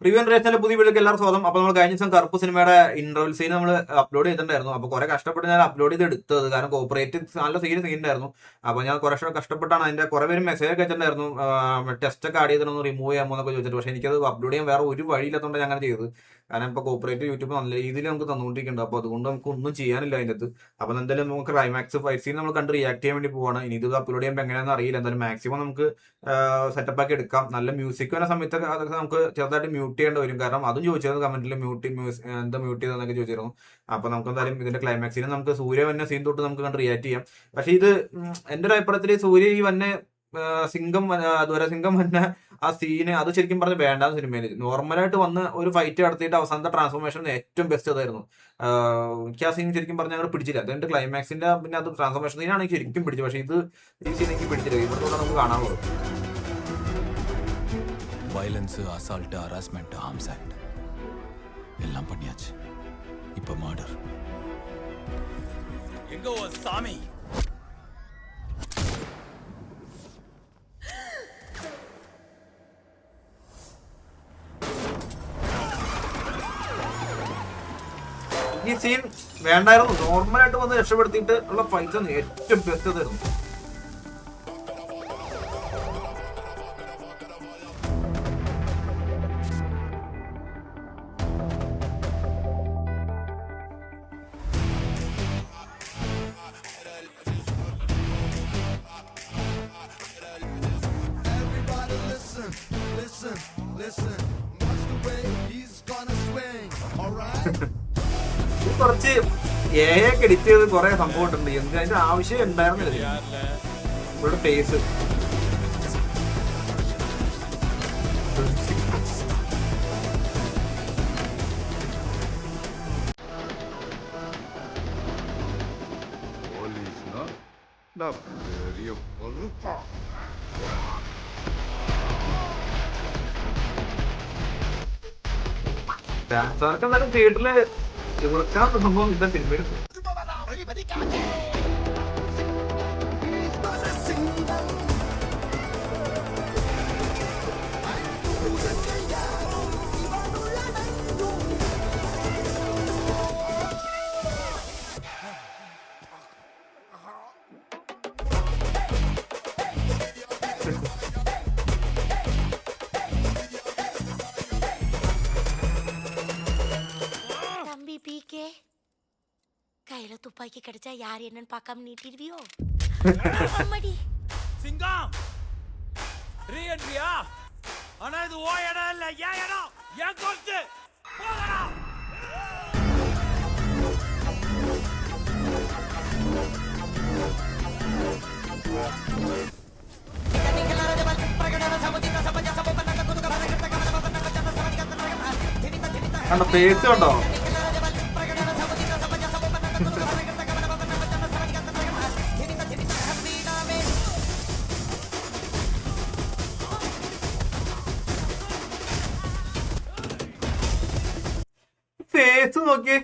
Review റിയാക്ഷനിലെ പുതിയ വീഡിയോക്ക് എല്ലാവർക്കും സ്വാഗതം. അപ്പോൾ നമ്മൾ കഴിഞ്ഞ ദിവസം കറുപ്പ് സിനിമയുടെ ഇന്റർവൽ സീൻ നമ്മൾ അപ്ലോഡ് ചെയ്തിട്ടുണ്ടായിരുന്നു. അപ്പോൾ കുറെ കഷ്ടപ്പെട്ട് ഞാൻ അപ്ലോഡ് ചെയ്ത് എടുത്തത്, കാരണം കോപ്പറേറ്റ് നല്ല സീൻ ഉണ്ടായിരുന്നു. അപ്പോൾ ഞാൻ കുറേ കഷ്ടപ്പെട്ടാണ് അതിന്റെ കുറെ പേര് മെസ്സേജ് ഒക്കെ വെച്ചിട്ടുണ്ടായിരുന്നു, ടെസ്റ്റ് ഒക്കെ ആഡ് ചെയ്തിട്ടൊന്ന് റിമൂവ് ചെയ്യാമോ എന്നൊക്കെ ചോദിച്ചിട്ട്. പക്ഷേ എനിക്കത് അപ്ലോഡ് ചെയ്യാൻ വേറെ ഒരു വഴിയില്ലാത്തതുകൊണ്ട് ഞാൻ അങ്ങനെ ചെയ്തത്. കാരണം ഇപ്പോൾ കോപ്പറേറ്റ് യൂട്യൂബ് നല്ല രീതിയിൽ നമുക്ക് തന്നുകൊണ്ടിരിക്കുന്നുണ്ട്. അപ്പോൾ അതുകൊണ്ട് നമുക്ക് ഒന്നും ചെയ്യാനില്ല അതിൻ്റെ അകത്ത്. അപ്പോൾ എന്തായാലും നമുക്ക് ക്ലൈമാക്സ് ഫൈറ്റ് സീൻ നമ്മൾ കണ്ട് റിയാക്ട് ചെയ്യാൻ വേണ്ടി പോവാണ്. ഇനി ഇത് അപ്ലോഡ് ചെയ്യുമ്പോൾ എങ്ങനെയാണെന്ന് അറിയില്ല. എന്തായാലും മാക്സിമം നമുക്ക് സെറ്റപ്പ് ആക്കി എടുക്കാം. നല്ല മ്യൂസിക് വരുന്ന സമയത്തൊക്കെ അതൊക്കെ നമുക്ക് ചെറുതായിട്ട് മ്യൂട്ട് ചെയ്യേണ്ടി വരും. കാരണം അതും ചോദിച്ചിരുന്നു കമന്റിൽ, എന്താ മ്യൂട്ട് ചെയ്തതെന്നൊക്കെ ചോദിച്ചിരുന്നു. അപ്പൊ നമുക്ക് എന്തായാലും ഇതിന്റെ ക്ലൈമാക്സിന് നമുക്ക് സൂര്യ വന്ന സീൻ തൊട്ട് നമുക്ക് കണ്ട് റിയാക്ട് ചെയ്യാം. പക്ഷെ ഇത് എന്റെ ഒരു അഭിപ്രായത്തിൽ സൂര്യ ഈ വന്നെ സിംഗം ദുരസിംഗം വന്ന ആ സീന് അത് ശരിക്കും പറഞ്ഞ് വേണ്ടാന്ന് സിനിമയിൽ. നോർമലായിട്ട് വന്ന് ഒരു ഫൈറ്റ് നടത്തിയിട്ട് അവസാനത്തെ ട്രാൻസ്ഫോർമേഷൻ ഏറ്റവും ബെസ്റ്റ് അതായിരുന്നു. എനിക്ക് ആ സീൻ ശരിക്കും പറഞ്ഞാൽ ഞങ്ങൾ പിടിച്ചില്ല. അതുകൊണ്ട് ക്ലൈമാക്സിന്റെ പിന്നെ അത് ട്രാൻസ്ഫോർമേഷൻ സീനാണ് ശരിക്കും പിടിച്ചത്. പക്ഷെ ഇത് ഈ സീൻ എനിക്ക് പിടിച്ചില്ല. ഇവിടുത്തെ നമുക്ക് കാണാനുള്ളത് violence, assault, harassment, arms act எல்லாம் பண்ணியாச்சு. இப்போ மர்டர். எங்க ஓ சாமி? ഈ സീൻ വേണ്ടായിരുന്നു. നോർമലായിട്ട് വന്ന് രക്ഷപ്പെടുത്തിയിട്ട് ഉള്ള ഫൈറ്റ് ഏറ്റവും ബെസ്റ്റ് അതായിരുന്നു. കുറച്ച് ഒക്കെ എഡിറ്റ് ചെയ്ത് കുറെ സംഭവം ഉണ്ട്. എന്ത് അതിന്റെ ആവശ്യം ഉണ്ടായിരുന്നില്ല. ഇവിടെ ഫേസ് ഡാൻസർക്ക് എന്തായാലും തിയേറ്ററില് ഇവർക്കാൻ സംഭവം ഇതാ സിനിമയിൽ. கையில துப்பாக்கி கிடைச்சா யார் என்னன்னு பார்க்காம நீட்டிடுவியோ? சிங்கம் ரீஎன்ட்ரியா? ஆனா இது ஓ இடம் இல்ல, ஏன் இடம், ஏன் கோர்த்து போகடா. കണ്ടോ ഫേസ് കണ്ടോ? ഫേസ് നോക്കിയേ,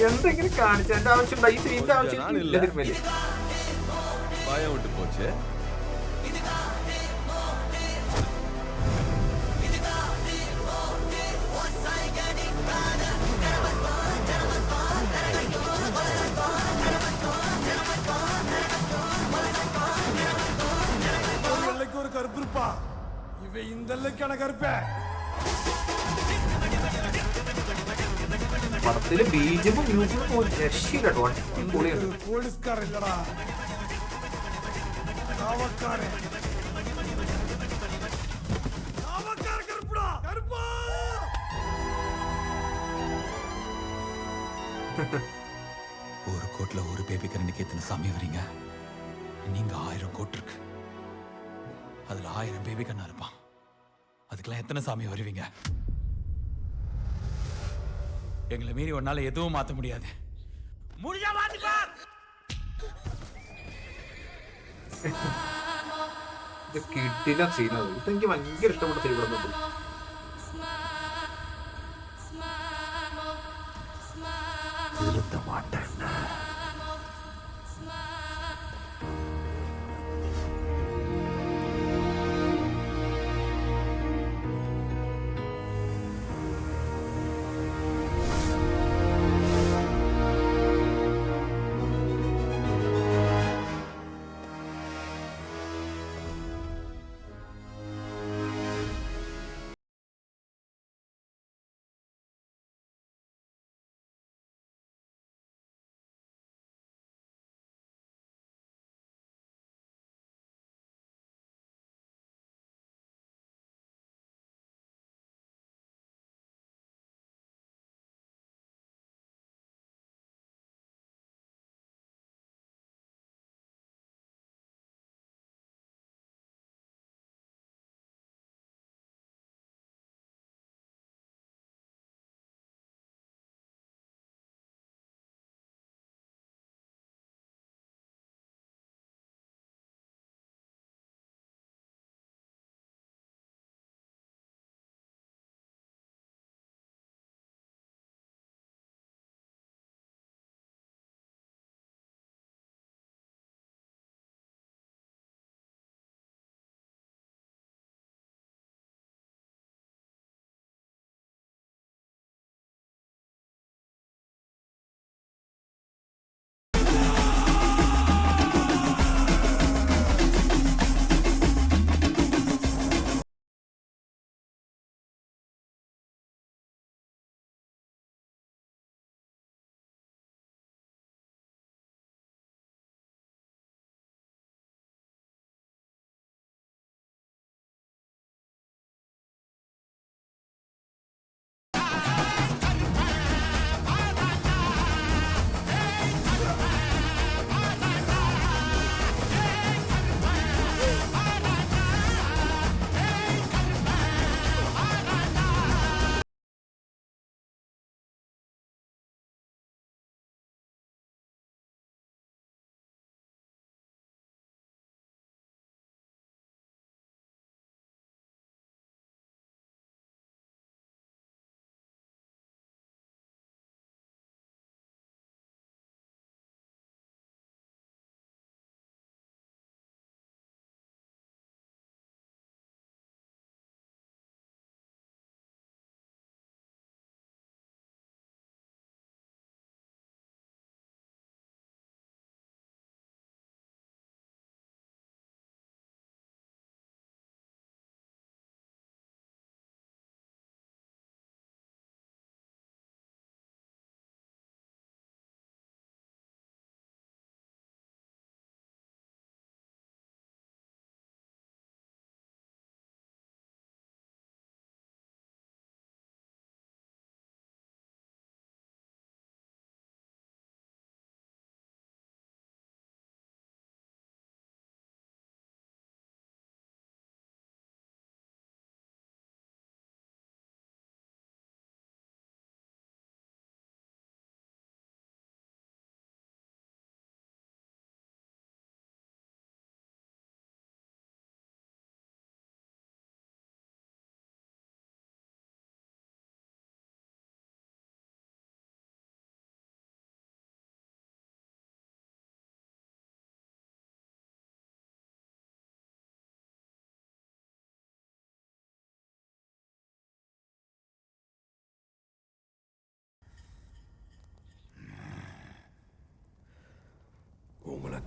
എന്തെങ്കിലും കാണിച്ചതിന്റെ ആവശ്യമുണ്ടോ? ഈ സീനിന്റെ ആവശ്യം ഇല്ല സിനിമയില്. பயம் விட்டு போச்சு. ஒரு கருப்பு இருப்பா, இவன் இந்த எல்லைக்கான கருப்ப. പടത്തില് ബീജമും മ്യൂസിക്കും രക്ഷയില്ലട്ടോ. പോലീസുകാരല്ലടാ, കാവക്കാരൻ. கருப்புடா, கருப்பா. ஒரு கோட்ல ஒரு பேபி கரண்டிக்கு எத்தனை சாமி வரீங்க? நீங்க 1000 கோட் இருக்கு, அதுல 1000 பேபி கண்ணா இருப்பான். அதுக்கெல்லாம் எத்தனை சாமி வருவீங்க? எங்களை மீறி ஒன்னால எதுவும் மாத்த முடியாது. முடிஞ்சா மாத்திப்பார். കിട്ടില്ല സീനത്. ഇതെനിക്ക് ഭയങ്കര ഇഷ്ടപ്പെട്ട സീൻ ഇവിടെ നിന്നു. திருத்த மாட்டேன்.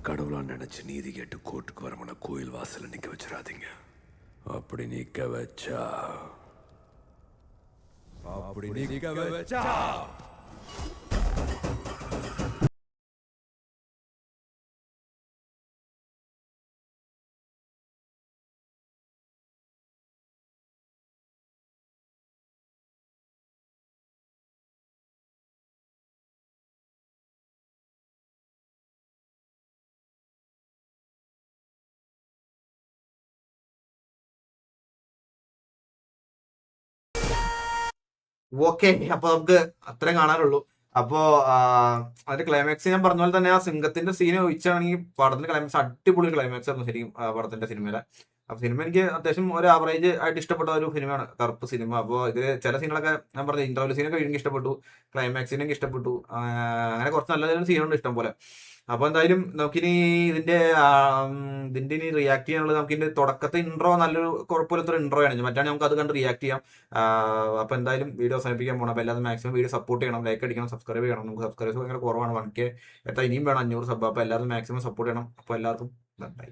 கடவுளா நினைச்சு நீதி கேட்டு கோர்ட்டுக்கு வரவன கோயில் வாசல்ல நிக்க வச்சிடாதீங்க. அப்படி நிக்க வச்சா ഓക്കെ, അപ്പൊ നമുക്ക് അത്രയും കാണാനുള്ളൂ. അപ്പോ അതിന്റെ ക്ലൈമാക്സ് ഞാൻ പറഞ്ഞ പോലെ തന്നെ ആ സിംഗത്തിന്റെ സീൻ ഒഴിച്ചാണെങ്കിൽ പടത്തിന്റെ ക്ലൈമാക്സ് അടിപൊളി ക്ലൈമാക്സ് ആയിരുന്നു ശരിക്കും പടത്തിന്റെ സിനിമയിലെ. അപ്പൊ സിനിമ എനിക്ക് അത്യാവശ്യം ഒരു ആവറേജ് ആയിട്ട് ഇഷ്ടപ്പെട്ട ഒരു സിനിമയാണ് കറുപ്പ് സിനിമ. അപ്പോൾ ഇത് ചില സീനുകളൊക്കെ ഞാൻ പറഞ്ഞ ഇന്റർവ്യൂ സീനൊക്കെ എനിക്ക് ഇഷ്ടപ്പെട്ടു, ക്ലൈമാക്സിനെ എനിക്ക് ഇഷ്ടപ്പെട്ടു. അങ്ങനെ കുറച്ച് നല്ല നല്ല സീനുണ്ട് ഇഷ്ടം പോലെ. അപ്പൊ എന്തായാലും നമുക്കിനി ഇതിന്റെ ഇനി റിയാക്ട് ചെയ്യാനുള്ളത് നമുക്ക് ഇതിന്റെ തുടക്കത്തെ ഇൻട്രോ നല്ലൊരു കുഴപ്പമില്ലാത്തൊരു ഇൻട്രോ ആണ്. മറ്റാണ് നമുക്ക് അത് കണ്ട് റിയാക്ട് ചെയ്യാം. അപ്പൊ എന്തായാലും വീഡിയോ അവസാനിപ്പിക്കാൻ പോകണം. അപ്പൊ എല്ലാവരും മാക്സിമം വീഡിയോ സപ്പോർട്ട് ചെയ്യണം, ലൈക്ക് അടിക്കണം, സബ്സ്ക്രൈബ് ചെയ്യണം. നമുക്ക് സബ്സ്ക്രൈബേഴ്സ് ഭയങ്കര കുറവാണ്, 1K എത്താൻ ഇനിയും വേണം 500 സബ്. അപ്പൊ എല്ലാവരും മാക്സിമം സപ്പോർട്ട് ചെയ്യണം. അപ്പൊ എല്ലാവർക്കും ബൈ.